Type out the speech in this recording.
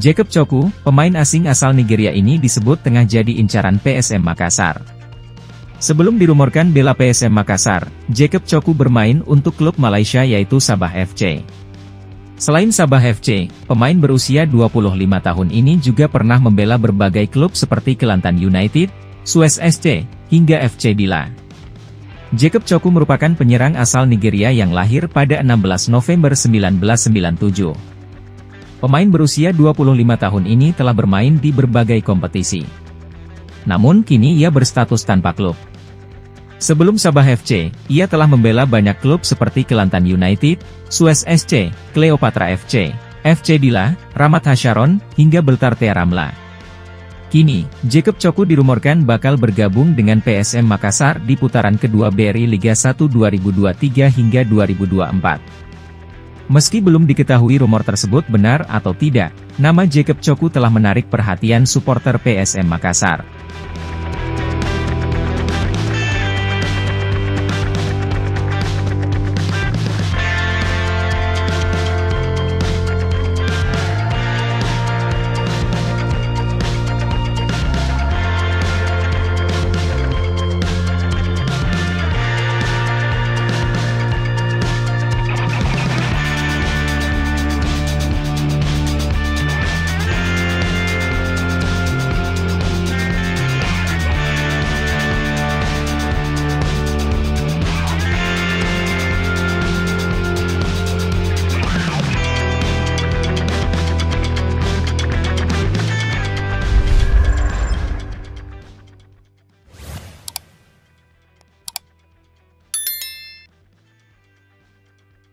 Jacob Coku, pemain asing asal Nigeria ini disebut tengah jadi incaran PSM Makassar. Sebelum dirumorkan bela PSM Makassar, Jacob Coku bermain untuk klub Malaysia yaitu Sabah FC. Selain Sabah FC, pemain berusia 25 tahun ini juga pernah membela berbagai klub seperti Kelantan United, Suez SC, hingga FC Dila. Jacob Coku merupakan penyerang asal Nigeria yang lahir pada 16 November 1997. Pemain berusia 25 tahun ini telah bermain di berbagai kompetisi. Namun kini ia berstatus tanpa klub. Sebelum Sabah FC, ia telah membela banyak klub seperti Kelantan United, Suez SC, Cleopatra FC, FC Dila, Ramat Hasharon, hingga Beltartea Ramla. Kini, Jacob Coku dirumorkan bakal bergabung dengan PSM Makassar di putaran kedua BRI Liga 1 2023 hingga 2024. Meski belum diketahui rumor tersebut benar atau tidak, nama Jacob Coku telah menarik perhatian supporter PSM Makassar.